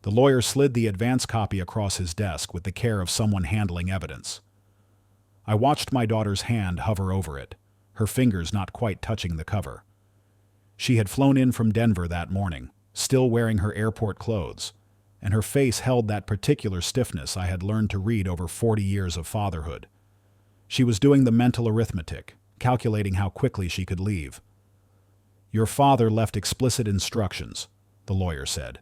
The lawyer slid the advance copy across his desk with the care of someone handling evidence. I watched my daughter's hand hover over it, her fingers not quite touching the cover. She had flown in from Denver that morning, still wearing her airport clothes, and her face held that particular stiffness I had learned to read over 40 years of fatherhood. She was doing the mental arithmetic, calculating how quickly she could leave. "Your father left explicit instructions," the lawyer said.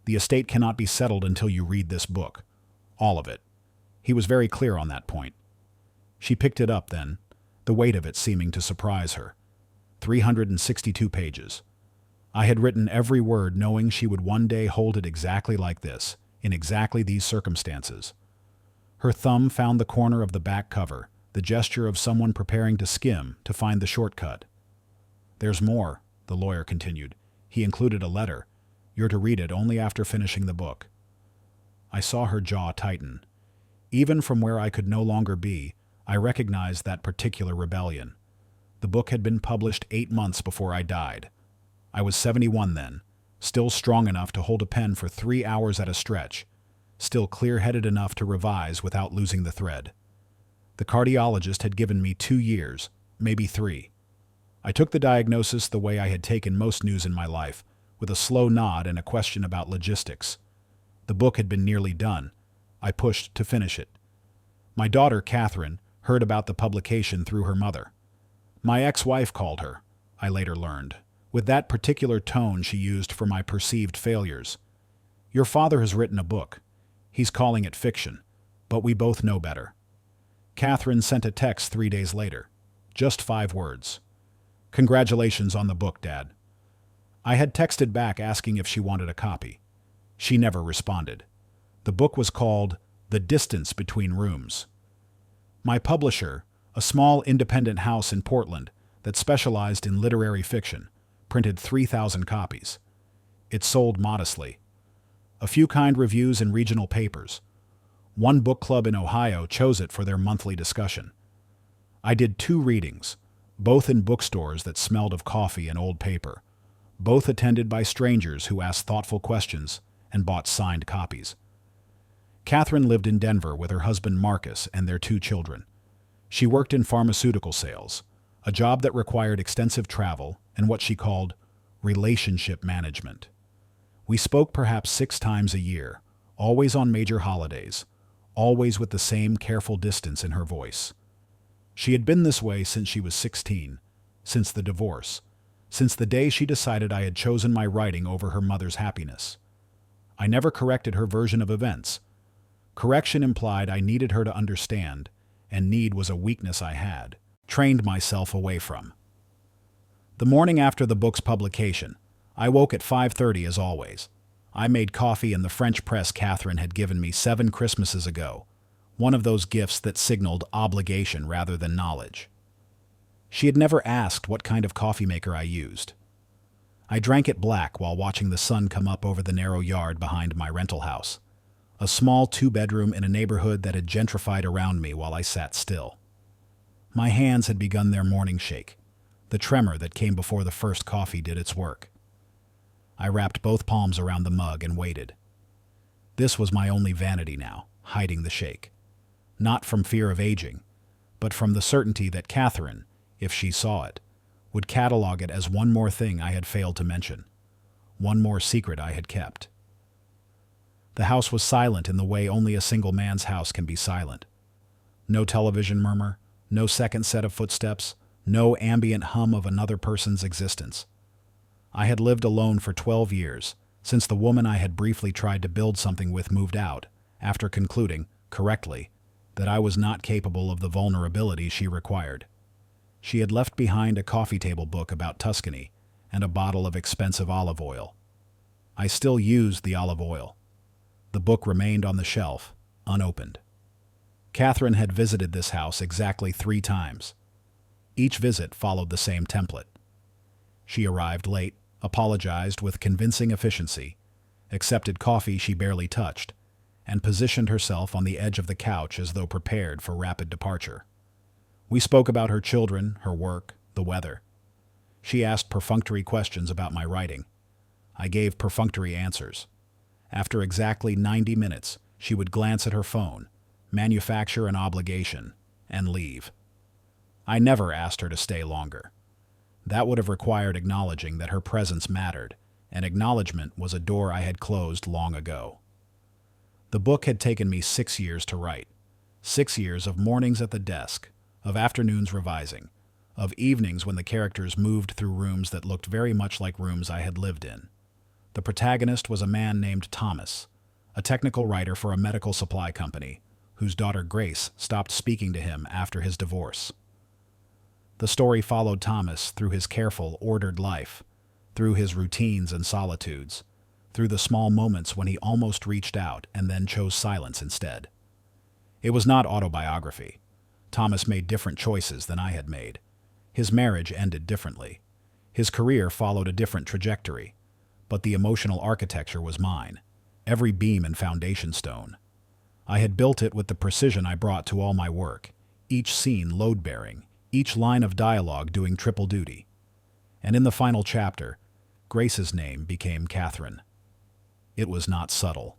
"The estate cannot be settled until you read this book. All of it." He was very clear on that point. She picked it up then, the weight of it seeming to surprise her. 362 pages. I had written every word knowing she would one day hold it exactly like this, in exactly these circumstances. Her thumb found the corner of the back cover, the gesture of someone preparing to skim to find the shortcut. "There's more," the lawyer continued. "He included a letter. You're to read it only after finishing the book." I saw her jaw tighten. Even from where I could no longer be, I recognized that particular rebellion. The book had been published 8 months before I died. I was 71 then, still strong enough to hold a pen for 3 hours at a stretch, still clear-headed enough to revise without losing the thread. The cardiologist had given me 2 years, maybe 3. I took the diagnosis the way I had taken most news in my life, with a slow nod and a question about logistics. The book had been nearly done. I pushed to finish it. My daughter, Catherine, heard about the publication through her mother. My ex-wife called her, I later learned, with that particular tone she used for my perceived failures. "Your father has written a book. He's calling it fiction, but we both know better." Catherine sent a text 3 days later. Just 5 words. "Congratulations on the book, Dad." I had texted back asking if she wanted a copy. She never responded. The book was called The Distance Between Rooms. My publisher, a small independent house in Portland that specialized in literary fiction, printed 3,000 copies. It sold modestly. A few kind reviews in regional papers. One book club in Ohio chose it for their monthly discussion. I did 2 readings, both in bookstores that smelled of coffee and old paper, both attended by strangers who asked thoughtful questions and bought signed copies. Catherine lived in Denver with her husband Marcus and their 2 children. She worked in pharmaceutical sales, a job that required extensive travel and what she called relationship management. We spoke perhaps 6 times a year, always on major holidays, always with the same careful distance in her voice. She had been this way since she was 16, since the divorce, since the day she decided I had chosen my writing over her mother's happiness. I never corrected her version of events. Correction implied I needed her to understand, and need was a weakness I had, trained myself away from. The morning after the book's publication, I woke at 5:30 as always. I made coffee in the French press Catherine had given me 7 Christmases ago, one of those gifts that signaled obligation rather than knowledge. She had never asked what kind of coffee maker I used. I drank it black while watching the sun come up over the narrow yard behind my rental house, a small 2-bedroom in a neighborhood that had gentrified around me while I sat still. My hands had begun their morning shake. The tremor that came before the first coffee did its work. I wrapped both palms around the mug and waited. This was my only vanity now, hiding the shake. Not from fear of aging, but from the certainty that Catherine, if she saw it, would catalog it as one more thing I had failed to mention, one more secret I had kept. The house was silent in the way only a single man's house can be silent. No television murmur, no second set of footsteps, no ambient hum of another person's existence. I had lived alone for 12 years, since the woman I had briefly tried to build something with moved out, after concluding, correctly, that I was not capable of the vulnerability she required. She had left behind a coffee table book about Tuscany and a bottle of expensive olive oil. I still used the olive oil. The book remained on the shelf, unopened. Catherine had visited this house exactly 3 times. Each visit followed the same template. She arrived late, apologized with convincing efficiency, accepted coffee she barely touched, and positioned herself on the edge of the couch as though prepared for rapid departure. We spoke about her children, her work, the weather. She asked perfunctory questions about my writing. I gave perfunctory answers. After exactly 90 minutes, she would glance at her phone, manufacture an obligation, and leave. I never asked her to stay longer. That would have required acknowledging that her presence mattered, and acknowledgement was a door I had closed long ago. The book had taken me 6 years to write. 6 years of mornings at the desk, of afternoons revising, of evenings when the characters moved through rooms that looked very much like rooms I had lived in. The protagonist was a man named Thomas, a technical writer for a medical supply company, whose daughter Grace stopped speaking to him after his divorce. The story followed Thomas through his careful, ordered life, through his routines and solitudes, through the small moments when he almost reached out and then chose silence instead. It was not autobiography. Thomas made different choices than I had made. His marriage ended differently. His career followed a different trajectory, but the emotional architecture was mine, every beam and foundation stone. I had built it with the precision I brought to all my work, each scene load-bearing, each line of dialogue doing triple duty. And in the final chapter, Grace's name became Catherine. It was not subtle.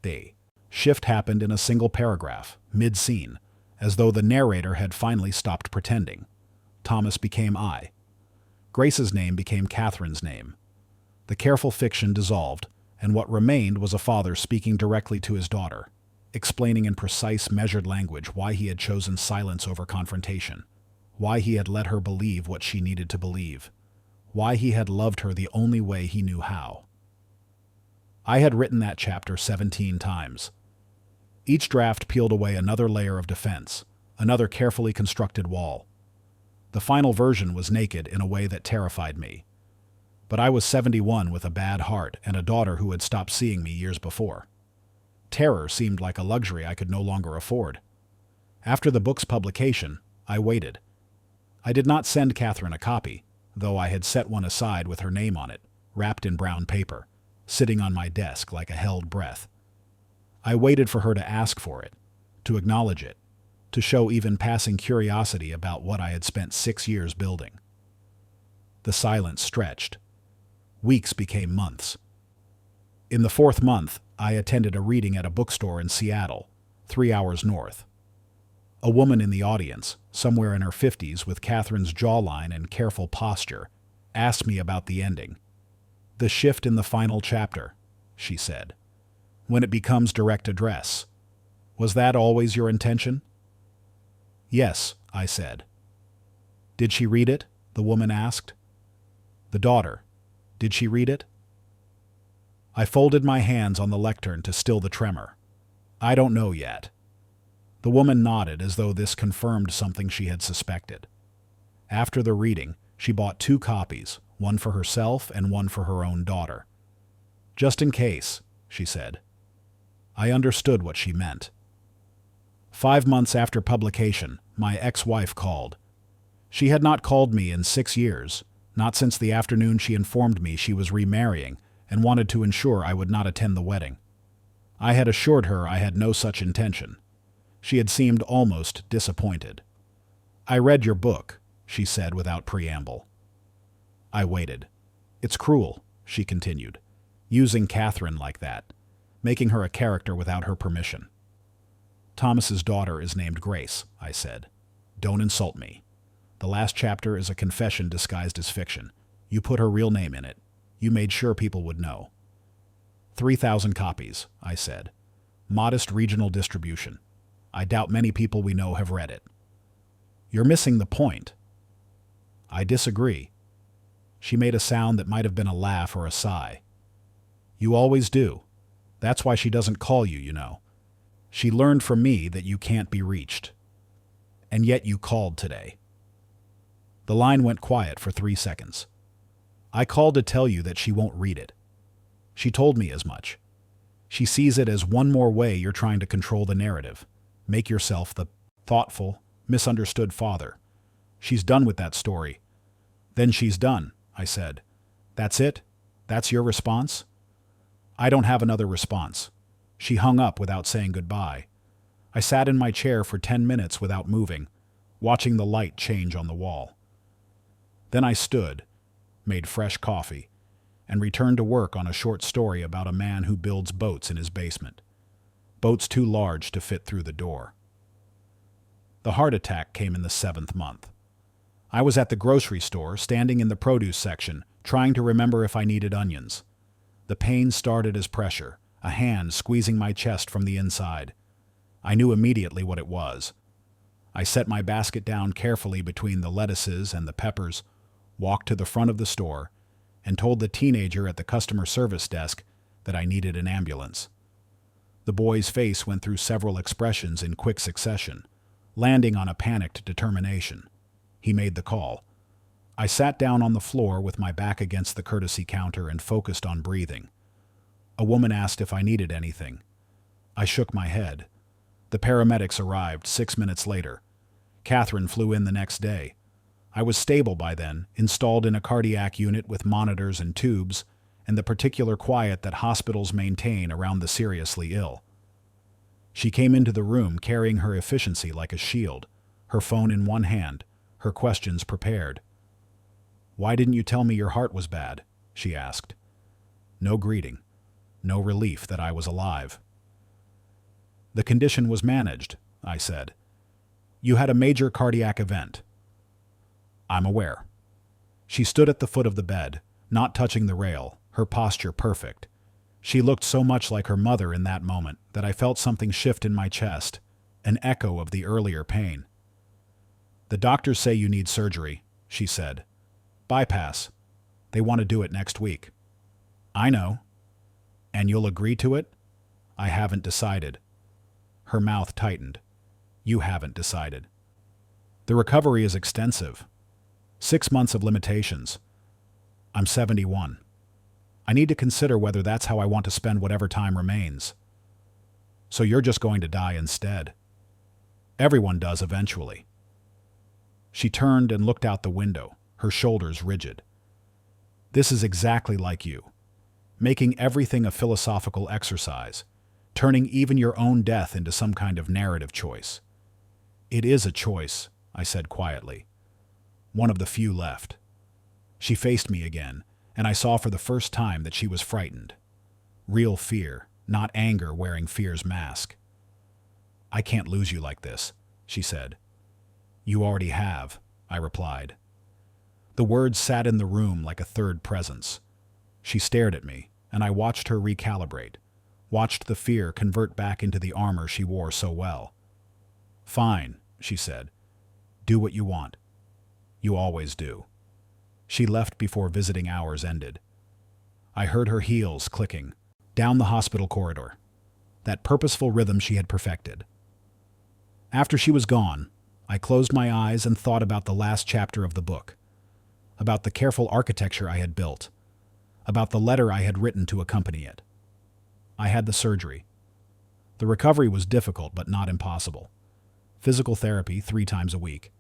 The shift happened in a single paragraph, mid-scene, as though the narrator had finally stopped pretending. Thomas became I. Grace's name became Catherine's name. The careful fiction dissolved, and what remained was a father speaking directly to his daughter, explaining in precise, measured language why he had chosen silence over confrontation, why he had let her believe what she needed to believe, why he had loved her the only way he knew how. I had written that chapter 17 times. Each draft peeled away another layer of defense, another carefully constructed wall. The final version was naked in a way that terrified me. But I was 71 with a bad heart and a daughter who had stopped seeing me years before. Terror seemed like a luxury I could no longer afford. After the book's publication, I waited. I did not send Catherine a copy, though I had set one aside with her name on it, wrapped in brown paper, sitting on my desk like a held breath. I waited for her to ask for it, to acknowledge it, to show even passing curiosity about what I had spent 6 years building. The silence stretched. Weeks became months. In the 4th month, I attended a reading at a bookstore in Seattle, 3 hours north. A woman in the audience, somewhere in her 50s with Catherine's jawline and careful posture, asked me about the ending. The shift in the final chapter, she said. When it becomes direct address. Was that always your intention? Yes, I said. Did she read it? The woman asked. The daughter. Did she read it? I folded my hands on the lectern to still the tremor. I don't know yet. The woman nodded as though this confirmed something she had suspected. After the reading, she bought 2 copies, one for herself and one for her own daughter. Just in case, she said. I understood what she meant. 5 months after publication, my ex-wife called. She had not called me in 6 years, not since the afternoon she informed me she was remarrying and wanted to ensure I would not attend the wedding. I had assured her I had no such intention. She had seemed almost disappointed. I read your book, she said without preamble. I waited. It's cruel, she continued, using Catherine like that, making her a character without her permission. Thomas's daughter is named Grace, I said. Don't insult me. The last chapter is a confession disguised as fiction. You put her real name in it. You made sure people would know. 3,000 copies, I said. Modest regional distribution. I doubt many people we know have read it. You're missing the point. I disagree. She made a sound that might have been a laugh or a sigh. You always do. That's why she doesn't call you, you know. She learned from me that you can't be reached. And yet you called today. The line went quiet for 3 seconds. I called to tell you that she won't read it. She told me as much. She sees it as one more way you're trying to control the narrative. Make yourself the thoughtful, misunderstood father. She's done with that story. Then she's done, I said. That's it? That's your response? I don't have another response. She hung up without saying goodbye. I sat in my chair for 10 minutes without moving, watching the light change on the wall. Then I stood, made fresh coffee, and returned to work on a short story about a man who builds boats in his basement. Boats too large to fit through the door. The heart attack came in the 7th month. I was at the grocery store, standing in the produce section, trying to remember if I needed onions. The pain started as pressure, a hand squeezing my chest from the inside. I knew immediately what it was. I set my basket down carefully between the lettuces and the peppers, walked to the front of the store, and told the teenager at the customer service desk that I needed an ambulance. The boy's face went through several expressions in quick succession, landing on a panicked determination. He made the call. I sat down on the floor with my back against the courtesy counter and focused on breathing. A woman asked if I needed anything. I shook my head. The paramedics arrived 6 minutes later. Catherine flew in the next day. I was stable by then, installed in a cardiac unit with monitors and tubes, and the particular quiet that hospitals maintain around the seriously ill. She came into the room carrying her efficiency like a shield, her phone in one hand, her questions prepared. "Why didn't you tell me your heart was bad?" she asked. No greeting, no relief that I was alive. "The condition was managed," I said. "You had a major cardiac event." "I'm aware." She stood at the foot of the bed, not touching the rail, her posture perfect. She looked so much like her mother in that moment that I felt something shift in my chest, an echo of the earlier pain. "The doctors say you need surgery," she said. "Bypass. They want to do it next week." "I know." "And you'll agree to it?" "I haven't decided." Her mouth tightened. "You haven't decided." "The recovery is extensive. 6 months of limitations. I'm 71. I need to consider whether that's how I want to spend whatever time remains." "So you're just going to die instead?" "Everyone does eventually." She turned and looked out the window, her shoulders rigid. "This is exactly like you. Making everything a philosophical exercise, turning even your own death into some kind of narrative choice." "It is a choice," I said quietly. "One of the few left." She faced me again, and I saw for the first time that she was frightened. Real fear, not anger wearing fear's mask. "I can't lose you like this," she said. "You already have," I replied. The words sat in the room like a third presence. She stared at me, and I watched her recalibrate, watched the fear convert back into the armor she wore so well. "Fine," she said. "Do what you want. You always do." She left before visiting hours ended. I heard her heels clicking down the hospital corridor, that purposeful rhythm she had perfected. After she was gone, I closed my eyes and thought about the last chapter of the book, about the careful architecture I had built, about the letter I had written to accompany it. I had the surgery. The recovery was difficult but not impossible. Physical therapy 3 times a week,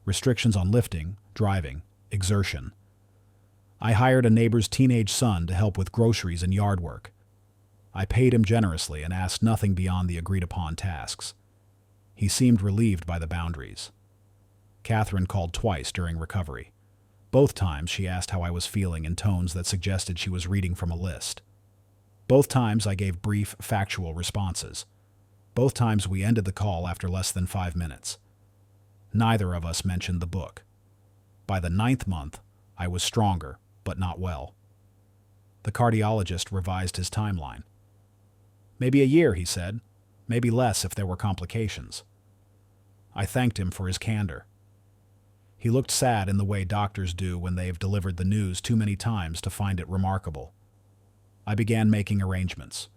restrictions on lifting, driving, exertion. I hired a neighbor's teenage son to help with groceries and yard work. I paid him generously and asked nothing beyond the agreed-upon tasks. He seemed relieved by the boundaries. Catherine called twice during recovery. Both times she asked how I was feeling in tones that suggested she was reading from a list. Both times I gave brief, factual responses. Both times we ended the call after less than 5 minutes. Neither of us mentioned the book. By the 9th month, I was stronger, but not well. The cardiologist revised his timeline. "Maybe a year," he said. "Maybe less if there were complications." I thanked him for his candor. He looked sad in the way doctors do when they've delivered the news too many times to find it remarkable. I began making arrangements.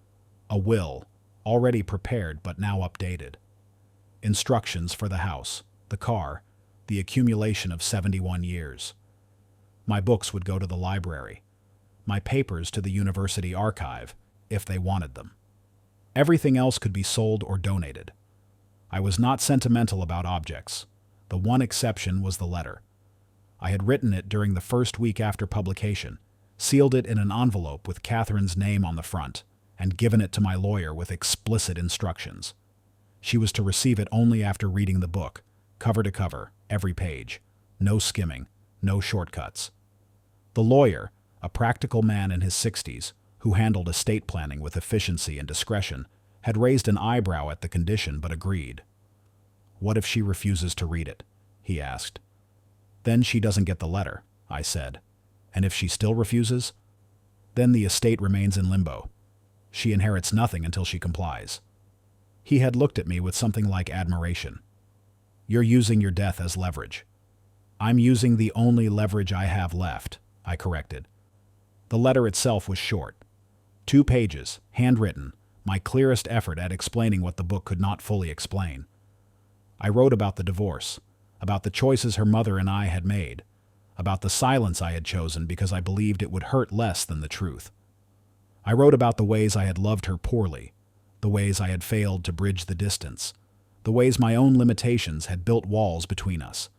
A will, already prepared but now updated. Instructions for the house, the car, the accumulation of 71 years. My books would go to the library. My papers to the university archive, if they wanted them. Everything else could be sold or donated. I was not sentimental about objects. The one exception was the letter. I had written it during the first week after publication, sealed it in an envelope with Catherine's name on the front, and given it to my lawyer with explicit instructions. She was to receive it only after reading the book, cover to cover, every page. No skimming, no shortcuts. The lawyer, a practical man in his 60s who handled estate planning with efficiency and discretion, had raised an eyebrow at the condition but agreed. "What if she refuses to read it?" he asked. "Then she doesn't get the letter," I said. "And if she still refuses?" "Then the estate remains in limbo. She inherits nothing until she complies." He had looked at me with something like admiration. "You're using your death as leverage." "I'm using the only leverage I have left," I corrected. The letter itself was short. 2 pages, handwritten, my clearest effort at explaining what the book could not fully explain. I wrote about the divorce, about the choices her mother and I had made, about the silence I had chosen because I believed it would hurt less than the truth. I wrote about the ways I had loved her poorly, the ways I had failed to bridge the distance, the ways my own limitations had built walls between us.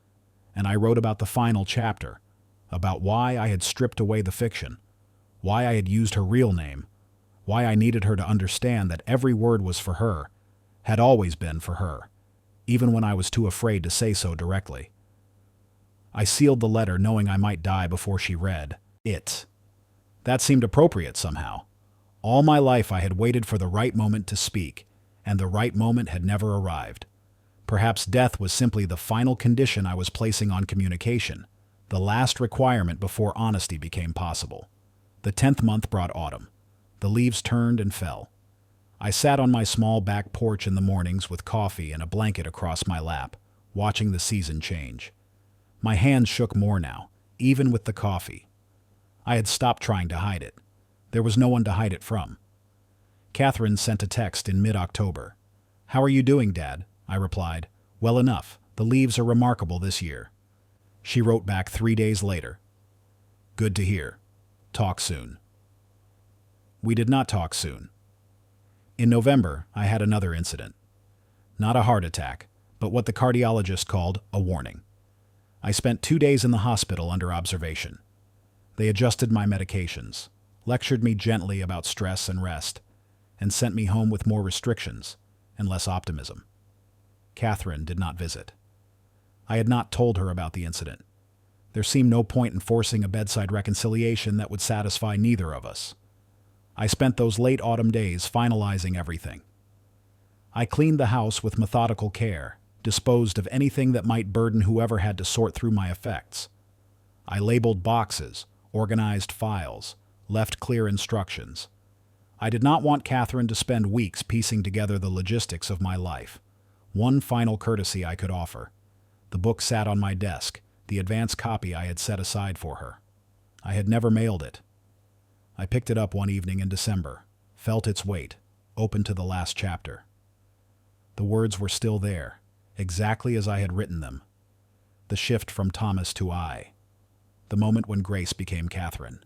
And I wrote about the final chapter, about why I had stripped away the fiction, why I had used her real name, why I needed her to understand that every word was for her, had always been for her, even when I was too afraid to say so directly. I sealed the letter knowing I might die before she read it. That seemed appropriate somehow. All my life I had waited for the right moment to speak, and the right moment had never arrived. Perhaps death was simply the final condition I was placing on communication, the last requirement before honesty became possible. The 10th month brought autumn. The leaves turned and fell. I sat on my small back porch in the mornings with coffee and a blanket across my lap, watching the season change. My hands shook more now, even with the coffee. I had stopped trying to hide it. There was no one to hide it from. Catherine sent a text in mid-October. "How are you doing, Dad?" I replied. "Well enough. The leaves are remarkable this year." She wrote back 3 days later. "Good to hear. Talk soon." We did not talk soon. In November, I had another incident. Not a heart attack, but what the cardiologist called a warning. I spent 2 days in the hospital under observation. They adjusted my medications, lectured me gently about stress and rest, and sent me home with more restrictions and less optimism. Catherine did not visit. I had not told her about the incident. There seemed no point in forcing a bedside reconciliation that would satisfy neither of us. I spent those late autumn days finalizing everything. I cleaned the house with methodical care, disposed of anything that might burden whoever had to sort through my effects. I labeled boxes, organized files, left clear instructions. I did not want Catherine to spend weeks piecing together the logistics of my life. One final courtesy I could offer. The book sat on my desk, the advance copy I had set aside for her. I had never mailed it. I picked it up one evening in December, felt its weight, opened to the last chapter. The words were still there, exactly as I had written them. The shift from Thomas to I. The moment when Grace became Catherine.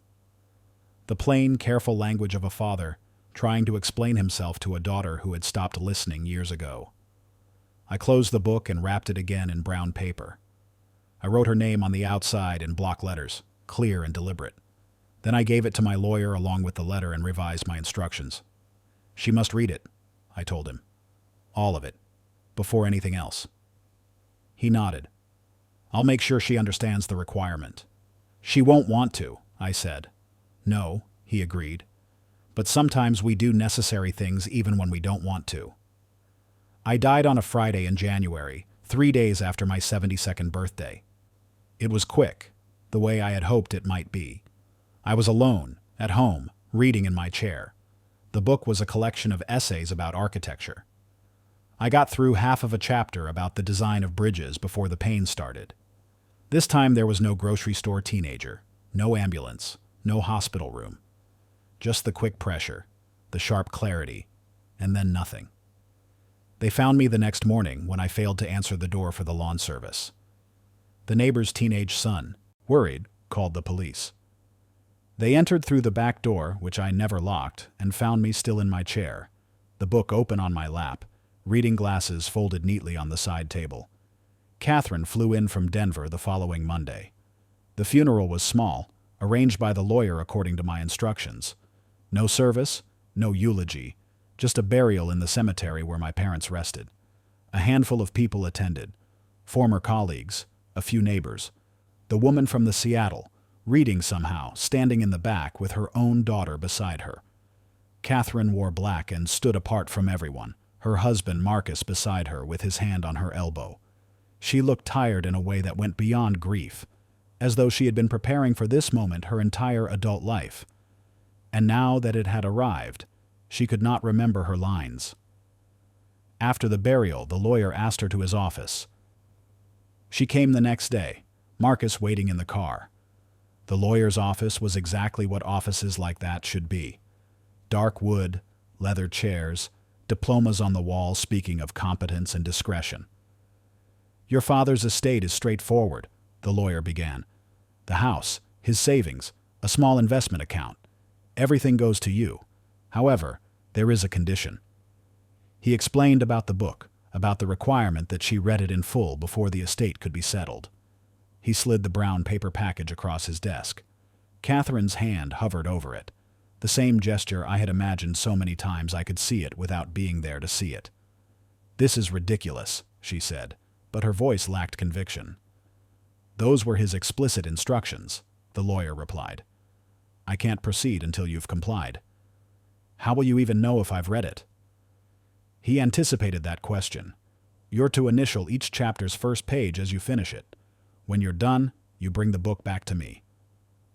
The plain, careful language of a father trying to explain himself to a daughter who had stopped listening years ago. I closed the book and wrapped it again in brown paper. I wrote her name on the outside in block letters, clear and deliberate. Then I gave it to my lawyer along with the letter and revised my instructions. "She must read it," I told him. "All of it, before anything else." He nodded. "I'll make sure she understands the requirement." "She won't want to," I said. "No," he agreed. "But sometimes we do necessary things even when we don't want to." I died on a Friday in January, 3 days after my 72nd birthday. It was quick, the way I had hoped it might be. I was alone, at home, reading in my chair. The book was a collection of essays about architecture. I got through half of a chapter about the design of bridges before the pain started. This time there was no grocery store teenager, no ambulance, no hospital room. Just the quick pressure, the sharp clarity, and then nothing. They found me the next morning when I failed to answer the door for the lawn service. The neighbor's teenage son, worried, called the police. They entered through the back door, which I never locked, and found me still in my chair, the book open on my lap, reading glasses folded neatly on the side table. Catherine flew in from Denver the following Monday. The funeral was small, arranged by the lawyer according to my instructions. No service, no eulogy, just a burial in the cemetery where my parents rested. A handful of people attended, former colleagues, a few neighbors. The woman from the Seattle, reading somehow, standing in the back with her own daughter beside her. Catherine wore black and stood apart from everyone, her husband Marcus beside her with his hand on her elbow. She looked tired in a way that went beyond grief, as though she had been preparing for this moment her entire adult life. And now that it had arrived, she could not remember her lines. After the burial, the lawyer asked her to his office. She came the next day, Marcus waiting in the car. The lawyer's office was exactly what offices like that should be. Dark wood, leather chairs, diplomas on the wall speaking of competence and discretion. "Your father's estate is straightforward," the lawyer began. "The house, his savings, a small investment account. Everything goes to you. However, there is a condition." He explained about the book, about the requirement that she read it in full before the estate could be settled. He slid the brown paper package across his desk. Catherine's hand hovered over it. The same gesture I had imagined so many times I could see it without being there to see it. "This is ridiculous," she said, but her voice lacked conviction. "Those were his explicit instructions," the lawyer replied. "I can't proceed until you've complied." "How will you even know if I've read it?" He anticipated that question. "You're to initial each chapter's first page as you finish it. When you're done, you bring the book back to me.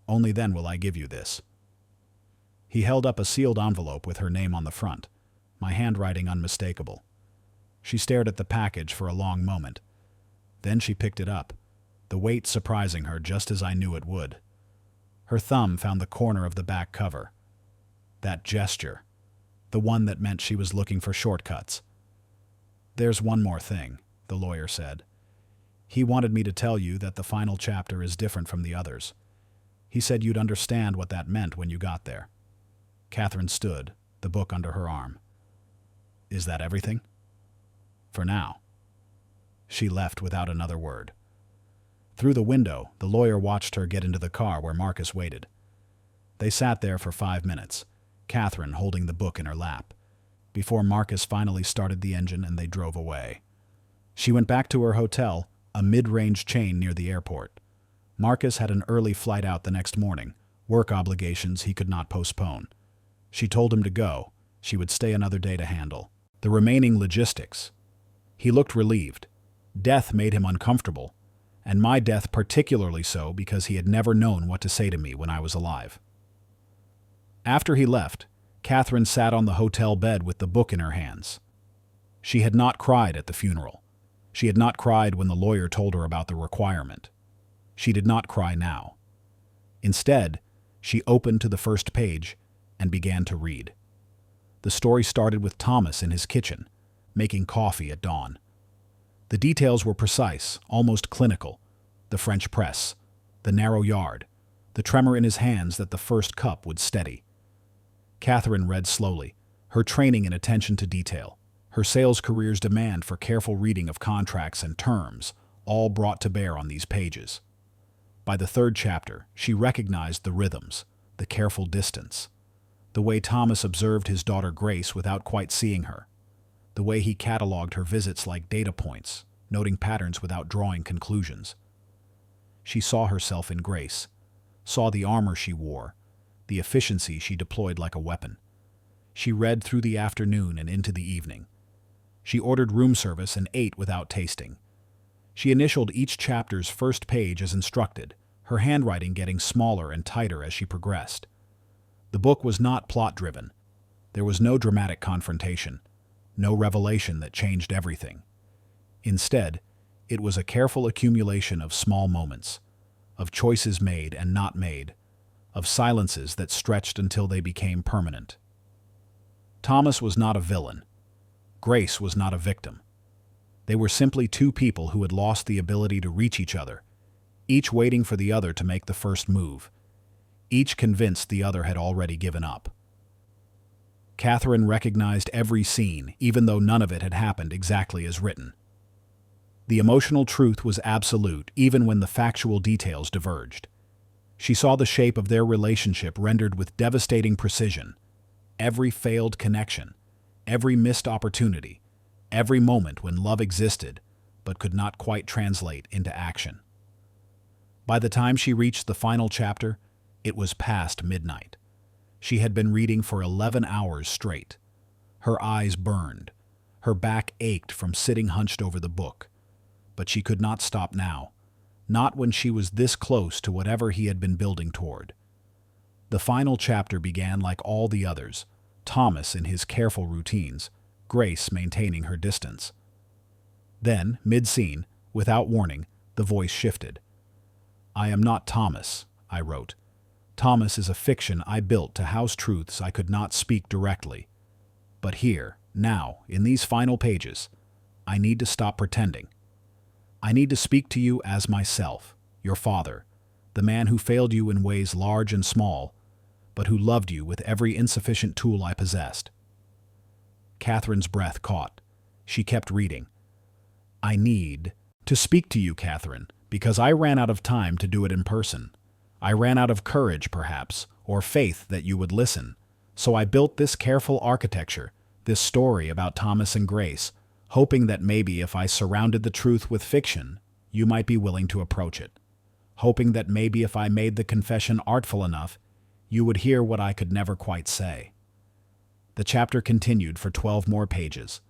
Only then will I give you this." He held up a sealed envelope with her name on the front, my handwriting unmistakable. She stared at the package for a long moment. Then she picked it up, the weight surprising her just as I knew it would. Her thumb found the corner of the back cover. That gesture, the one that meant she was looking for shortcuts. "There's one more thing," the lawyer said. "He wanted me to tell you that the final chapter is different from the others. He said you'd understand what that meant when you got there." Catherine stood, the book under her arm. "Is that everything?" "For now." She left without another word. Through the window, the lawyer watched her get into the car where Marcus waited. They sat there for 5 minutes, Catherine holding the book in her lap, before Marcus finally started the engine and they drove away. She went back to her hotel, a mid-range chain near the airport. Marcus had an early flight out the next morning, work obligations he could not postpone. She told him to go. She would stay another day to handle the remaining logistics. He looked relieved. Death made him uncomfortable, and my death particularly so because he had never known what to say to me when I was alive. After he left, Catherine sat on the hotel bed with the book in her hands. She had not cried at the funeral. She had not cried when the lawyer told her about the requirement. She did not cry now. Instead, she opened to the first page and began to read. The story started with Thomas in his kitchen, making coffee at dawn. The details were precise, almost clinical. The French press, the narrow yard, the tremor in his hands that the first cup would steady. Catherine read slowly, her training in attention to detail, her sales career's demand for careful reading of contracts and terms, all brought to bear on these pages. By the third chapter, she recognized the rhythms, the careful distance, the way Thomas observed his daughter Grace without quite seeing her, the way he cataloged her visits like data points, noting patterns without drawing conclusions. She saw herself in Grace, saw the armor she wore, the efficiency she deployed like a weapon. She read through the afternoon and into the evening. She ordered room service and ate without tasting. She initialed each chapter's first page as instructed, her handwriting getting smaller and tighter as she progressed. The book was not plot-driven. There was no dramatic confrontation, no revelation that changed everything. Instead, it was a careful accumulation of small moments, of choices made and not made, of silences that stretched until they became permanent. Thomas was not a villain. Grace was not a victim. They were simply two people who had lost the ability to reach each other, each waiting for the other to make the first move, each convinced the other had already given up. Catherine recognized every scene, even though none of it had happened exactly as written. The emotional truth was absolute, even when the factual details diverged. She saw the shape of their relationship rendered with devastating precision. Every failed connection, every missed opportunity, every moment when love existed but could not quite translate into action. By the time she reached the final chapter, it was past midnight. She had been reading for 11 hours straight. Her eyes burned. Her back ached from sitting hunched over the book. But she could not stop now, not when she was this close to whatever he had been building toward. The final chapter began like all the others, Thomas in his careful routines, Grace maintaining her distance. Then, mid-scene, without warning, the voice shifted. "I am not Thomas," I wrote. "Thomas is a fiction I built to house truths I could not speak directly. But here, now, in these final pages, I need to stop pretending. I need to speak to you as myself, your father, the man who failed you in ways large and small, but who loved you with every insufficient tool I possessed." Catherine's breath caught. She kept reading. "I need to speak to you, Catherine, because I ran out of time to do it in person. I ran out of courage, perhaps, or faith that you would listen. So I built this careful architecture, this story about Thomas and Grace, hoping that maybe if I surrounded the truth with fiction, you might be willing to approach it. Hoping that maybe if I made the confession artful enough, you would hear what I could never quite say." The chapter continued for 12 more pages.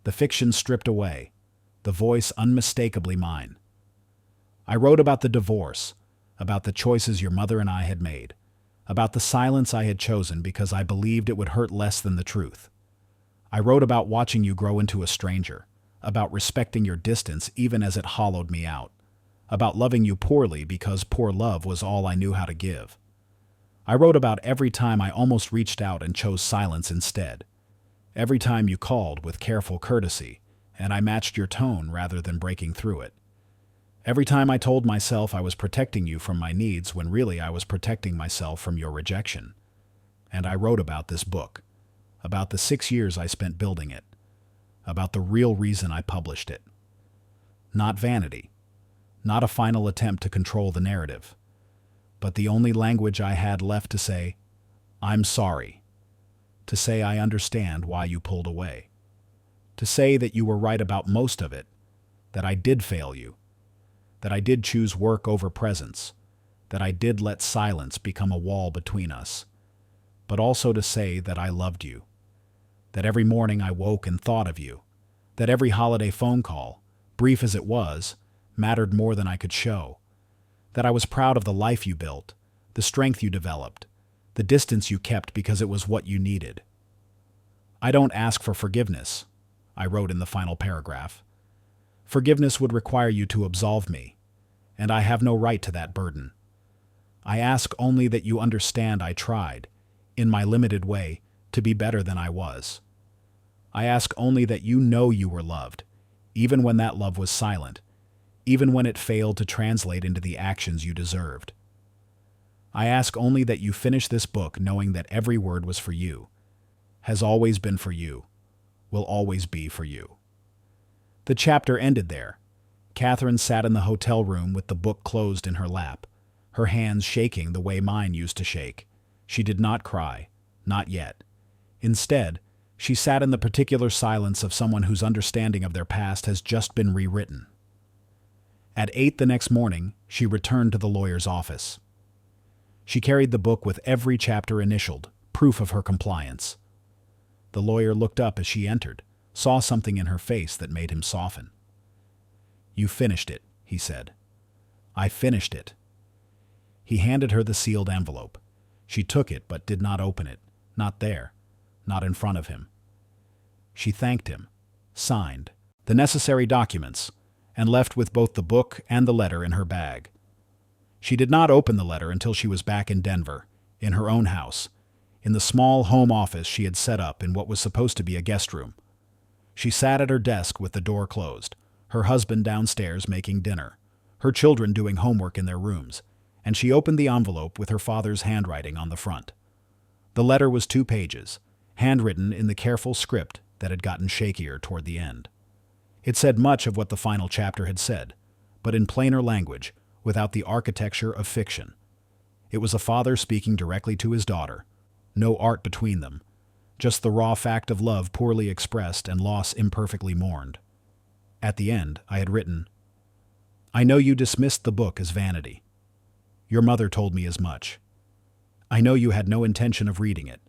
The fiction stripped away, the voice unmistakably mine. I wrote about the divorce, about the choices your mother and I had made, about the silence I had chosen because I believed it would hurt less than the truth. I wrote about watching you grow into a stranger, about respecting your distance even as it hollowed me out, about loving you poorly because poor love was all I knew how to give. I wrote about every time I almost reached out and chose silence instead, every time you called with careful courtesy, and I matched your tone rather than breaking through it. Every time I told myself I was protecting you from my needs when really I was protecting myself from your rejection. And I wrote about this book, about the 6 years I spent building it, about the real reason I published it. Not vanity, not a final attempt to control the narrative, but the only language I had left to say, "I'm sorry," to say I understand why you pulled away, to say that you were right about most of it, that I did fail you, that I did choose work over presence, that I did let silence become a wall between us, but also to say that I loved you, that every morning I woke and thought of you, that every holiday phone call, brief as it was, mattered more than I could show, that I was proud of the life you built, the strength you developed, the distance you kept because it was what you needed. "I don't ask for forgiveness," I wrote in the final paragraph. "Forgiveness would require you to absolve me, and I have no right to that burden. I ask only that you understand I tried, in my limited way, to be better than I was. I ask only that you know you were loved, even when that love was silent, even when it failed to translate into the actions you deserved. I ask only that you finish this book knowing that every word was for you, has always been for you, will always be for you." The chapter ended there. Catherine sat in the hotel room with the book closed in her lap, her hands shaking the way mine used to shake. She did not cry, not yet. Instead, she sat in the particular silence of someone whose understanding of their past has just been rewritten. At 8 the next morning, she returned to the lawyer's office. She carried the book with every chapter initialed, proof of her compliance. The lawyer looked up as she entered, saw something in her face that made him soften. "You finished it," he said. "I finished it." He handed her the sealed envelope. She took it but did not open it, not there, not in front of him. She thanked him, signed the necessary documents, and left with both the book and the letter in her bag. She did not open the letter until she was back in Denver, in her own house, in the small home office she had set up in what was supposed to be a guest room. She sat at her desk with the door closed, her husband downstairs making dinner, her children doing homework in their rooms, and she opened the envelope with her father's handwriting on the front. The letter was 2 pages, handwritten in the careful script that had gotten shakier toward the end. It said much of what the final chapter had said, but in plainer language, without the architecture of fiction. It was a father speaking directly to his daughter, no art between them, just the raw fact of love poorly expressed and loss imperfectly mourned. At the end, I had written, "I know you dismissed the book as vanity. Your mother told me as much. I know you had no intention of reading it.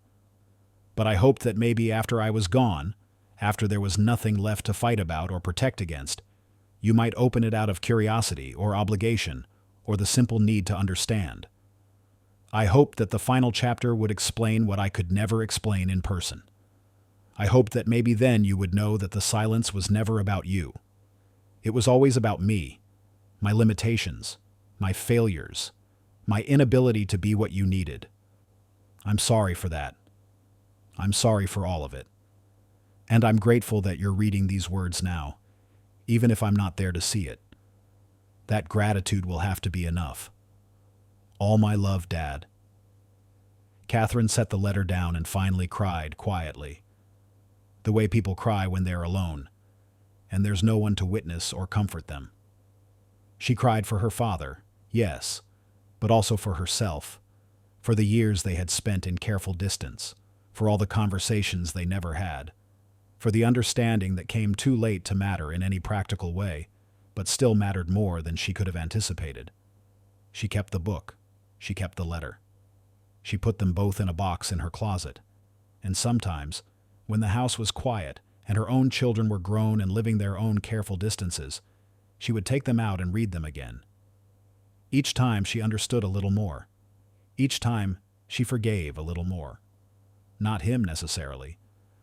But I hoped that maybe after I was gone, after there was nothing left to fight about or protect against, you might open it out of curiosity or obligation or the simple need to understand. I hoped that the final chapter would explain what I could never explain in person. I hoped that maybe then you would know that the silence was never about you. It was always about me, my limitations, my failures, my inability to be what you needed. I'm sorry for that. I'm sorry for all of it. And I'm grateful that you're reading these words now, even if I'm not there to see it. That gratitude will have to be enough. All my love, Dad. Catherine set the letter down and finally cried quietly, the way people cry when they're alone, and there's no one to witness or comfort them. She cried for her father, yes, but also for herself, for the years they had spent in careful distance, for all the conversations they never had, for the understanding that came too late to matter in any practical way, but still mattered more than she could have anticipated. She kept the book. She kept the letter. She put them both in a box in her closet, and sometimes, when the house was quiet and her own children were grown and living their own careful distances, she would take them out and read them again. Each time she understood a little more. Each time she forgave a little more. Not him necessarily,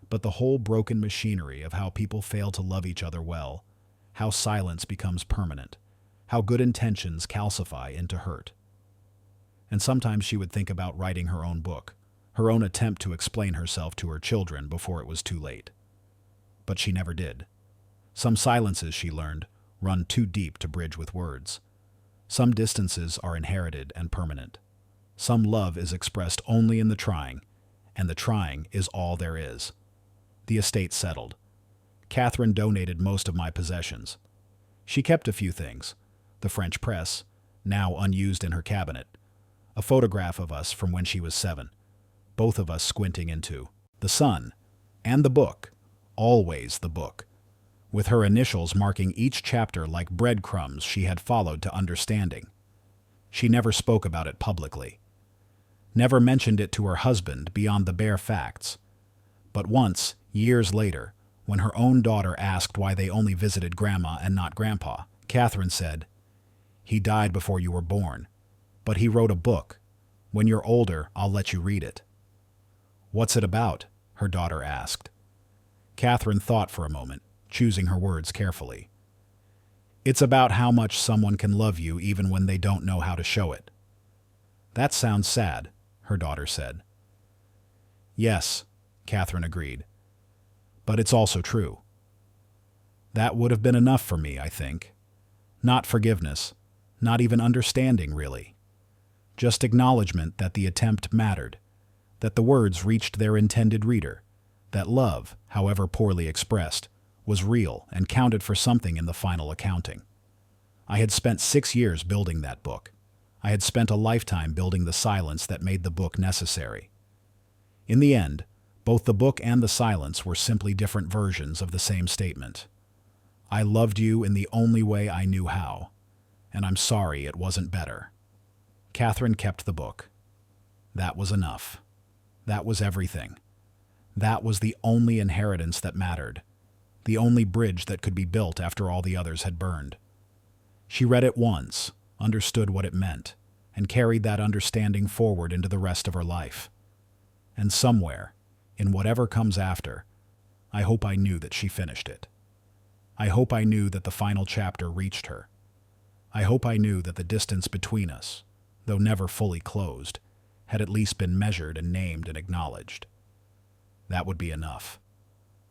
but the whole broken machinery of how people fail to love each other well, how silence becomes permanent, how good intentions calcify into hurt. And sometimes she would think about writing her own book, her own attempt to explain herself to her children before it was too late. But she never did. Some silences, she learned, run too deep to bridge with words. Some distances are inherited and permanent. Some love is expressed only in the trying, and the trying is all there is. The estate settled. Catherine donated most of my possessions. She kept a few things: the French press, now unused in her cabinet, a photograph of us from when she was 7, both of us squinting into the sun, and the book, always the book, with her initials marking each chapter like breadcrumbs she had followed to understanding. She never spoke about it publicly, never mentioned it to her husband beyond the bare facts. But once, years later, when her own daughter asked why they only visited Grandma and not Grandpa, Catherine said, "He died before you were born, but he wrote a book. When you're older, I'll let you read it." "What's it about?" her daughter asked. Catherine thought for a moment, choosing her words carefully. "It's about how much someone can love you even when they don't know how to show it." "That sounds sad," her daughter said. "Yes," Catherine agreed. "But it's also true." That would have been enough for me, I think. Not forgiveness, not even understanding, really. Just acknowledgement that the attempt mattered, that the words reached their intended reader, that love, however poorly expressed, was real and counted for something in the final accounting. I had spent 6 years building that book. I had spent a lifetime building the silence that made the book necessary. In the end, both the book and the silence were simply different versions of the same statement. I loved you in the only way I knew how, and I'm sorry it wasn't better. Catherine kept the book. That was enough. That was everything. That was the only inheritance that mattered, the only bridge that could be built after all the others had burned. She read it once, understood what it meant, and carried that understanding forward into the rest of her life. And somewhere, in whatever comes after, I hope I knew that she finished it. I hope I knew that the final chapter reached her. I hope I knew that the distance between us, though never fully closed, had at least been measured and named and acknowledged. That would be enough.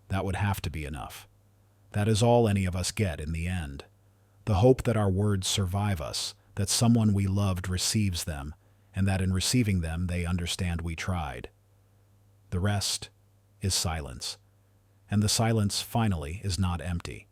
That would have to be enough. That is all any of us get in the end. The hope that our words survive us, that someone we loved receives them, and that in receiving them they understand we tried. The rest is silence. And the silence, finally, is not empty.